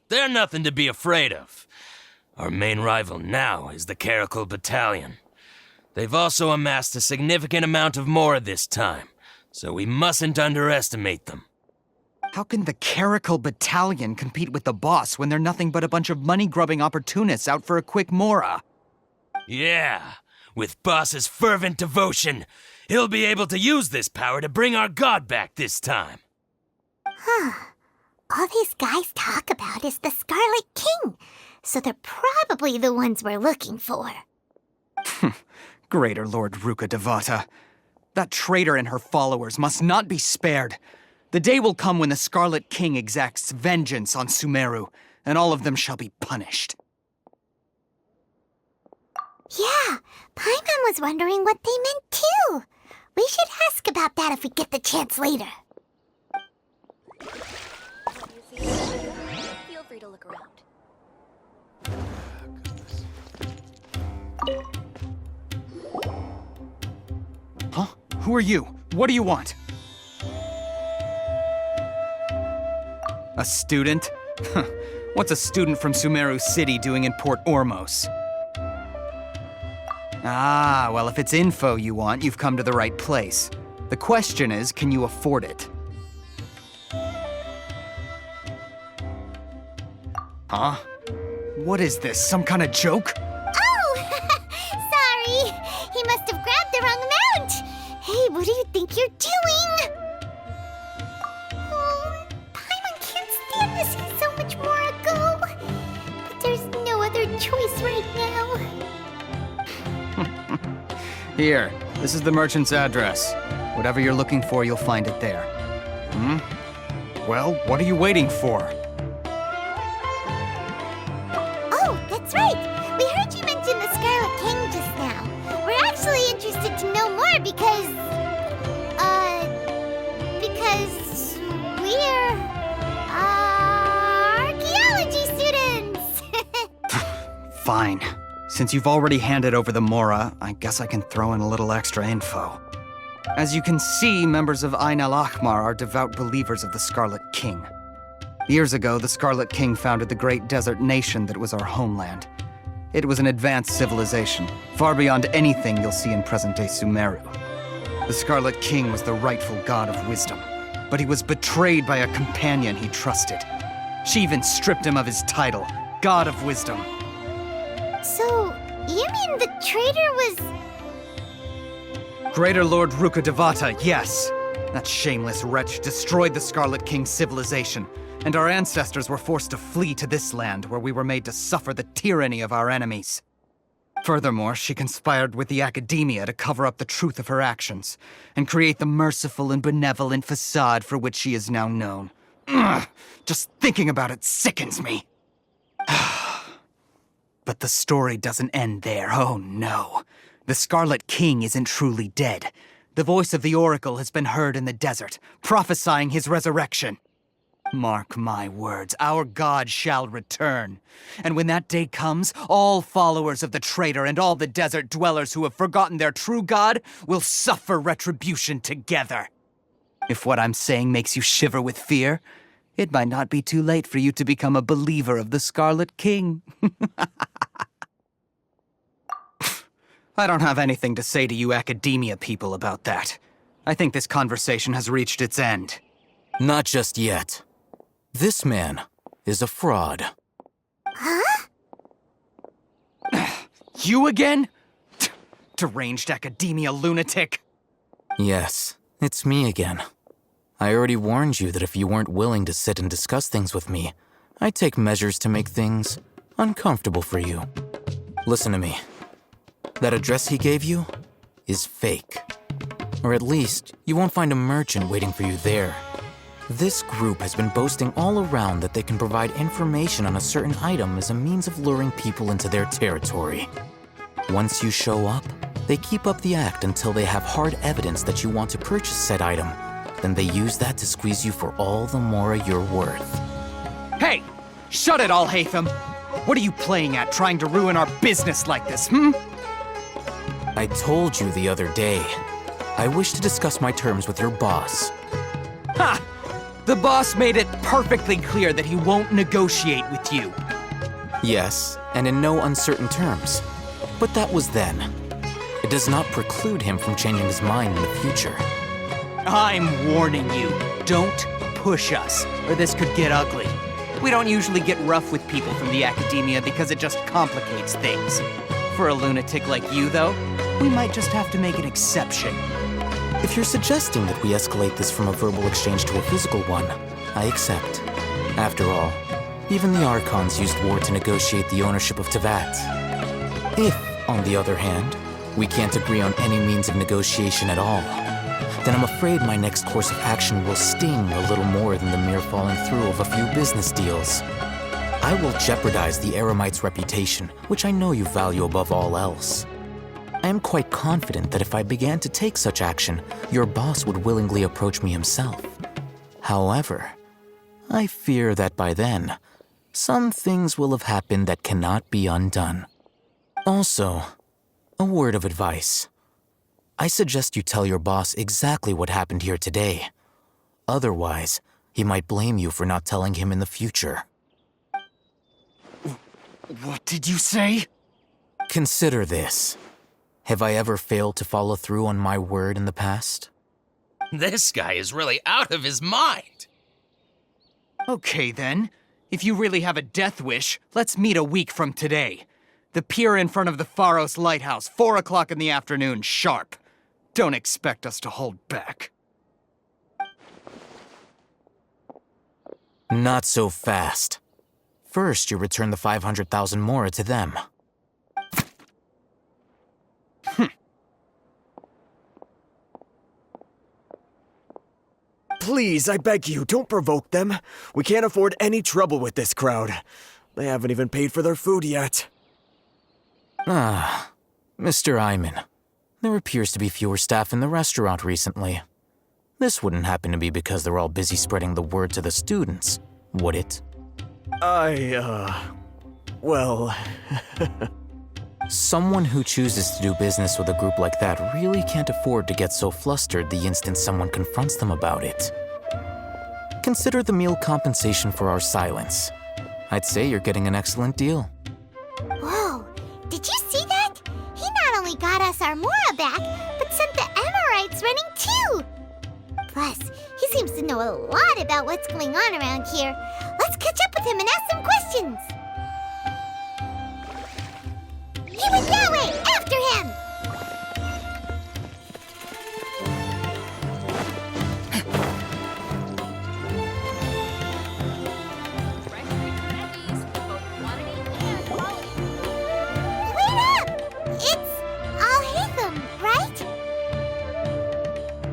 They're nothing to be afraid of. Our main rival now is the Caracal Battalion. They've also amassed a significant amount of Mora this time, so we mustn't underestimate them. How can the Caracal Battalion compete with the boss when they're nothing but a bunch of money-grubbing opportunists out for a quick Mora? Yeah, with Boss's fervent devotion, he'll be able to use this power to bring our god back this time. All these guys talk about is the Scarlet King, so they're probably the ones we're looking for. Greater Lord Ruka Devata. That traitor and her followers must not be spared. The day will come when the Scarlet King exacts vengeance on Sumeru, and all of them shall be punished. Yeah, Paimon was wondering what they meant too. We should ask about that if we get the chance later. Feel free to look around. Huh? Who are you? What do you want? A student? What's a student from Sumeru City doing in Port Ormos? Ah, well, if it's info you want, you've come to the right place. The question is, can you afford it? Huh? What is this, some kind of joke? Oh! Sorry! He must have grabbed the wrong amount! Hey, what do you think you're doing? Oh, Paimon can't stand to see so much more go. But there's no other choice right now. Here, this is the merchant's address. Whatever you're looking for, you'll find it there. Well, what are you waiting for? Oh, that's right! We heard you mention the Scarlet King just now. We're actually interested to know more because we're, archaeology students! Fine. Since you've already handed over the Mora, I guess I can throw in a little extra info. As you can see, members of Ain al-Ahmar are devout believers of the Scarlet King. Years ago, the Scarlet King founded the great desert nation that was our homeland. It was an advanced civilization, far beyond anything you'll see in present-day Sumeru. The Scarlet King was the rightful god of wisdom, but he was betrayed by a companion he trusted. She even stripped him of his title, God of Wisdom. So, you mean the traitor was... Greater Lord Ruka Devata, yes. That shameless wretch destroyed the Scarlet King's civilization, and our ancestors were forced to flee to this land where we were made to suffer the tyranny of our enemies. Furthermore, she conspired with the academia to cover up the truth of her actions, and create the merciful and benevolent facade for which she is now known. Ugh, just thinking about it sickens me. But the story doesn't end there, oh no. The Scarlet King isn't truly dead. The voice of the Oracle has been heard in the desert, prophesying his resurrection. Mark my words, our god shall return. And when that day comes, all followers of the traitor and all the desert dwellers who have forgotten their true god will suffer retribution together. If what I'm saying makes you shiver with fear, it might not be too late for you to become a believer of the Scarlet King. I don't have anything to say to you academia people about that. I think this conversation has reached its end. Not just yet. This man is a fraud. Huh? You again? Deranged academia lunatic. Yes, it's me again. I already warned you that if you weren't willing to sit and discuss things with me, I'd take measures to make things uncomfortable for you. Listen to me. That address he gave you is fake. Or at least, you won't find a merchant waiting for you there. This group has been boasting all around that they can provide information on a certain item as a means of luring people into their territory. Once you show up, they keep up the act until they have hard evidence that you want to purchase said item. Then they use that to squeeze you for all the Mora you're worth. Hey! Shut it all, Hatham! What are you playing at, trying to ruin our business like this, I told you the other day. I wish to discuss my terms with your boss. Ha! The boss made it perfectly clear that he won't negotiate with you. Yes, and in no uncertain terms. But that was then. It does not preclude him from changing his mind in the future. I'm warning you, don't push us, or this could get ugly. We don't usually get rough with people from the academia because it just complicates things. For a lunatic like you, though, we might just have to make an exception. If you're suggesting that we escalate this from a verbal exchange to a physical one, I accept. After all, even the Archons used war to negotiate the ownership of Teyvat. If, on the other hand, we can't agree on any means of negotiation at all, then I'm afraid my next course of action will sting a little more than the mere falling through of a few business deals. I will jeopardize the Eremite's reputation, which I know you value above all else. I am quite confident that if I began to take such action, your boss would willingly approach me himself. However, I fear that by then, some things will have happened that cannot be undone. Also, a word of advice. I suggest you tell your boss exactly what happened here today. Otherwise, he might blame you for not telling him in the future. What did you say? Consider this. Have I ever failed to follow through on my word in the past? This guy is really out of his mind. Okay then. If you really have a death wish, let's meet a week from today. The pier in front of the Pharos Lighthouse, 4 o'clock in the afternoon, sharp. Don't expect us to hold back. Not so fast. First, you return the 500,000 mora to them. Please, I beg you, don't provoke them. We can't afford any trouble with this crowd. They haven't even paid for their food yet. Ah, Mr. Iman. There appears to be fewer staff in the restaurant recently. This wouldn't happen to be because they're all busy spreading the word to the students, would it? Well... Someone who chooses to do business with a group like that really can't afford to get so flustered the instant someone confronts them about it. Consider the meal compensation for our silence. I'd say you're getting an excellent deal. Whoa, did you see that? He not only got us our Mora back, but sent the Emirites running too! Plus, he seems to know a lot about what's going on around here. Let's catch up with him and ask some questions!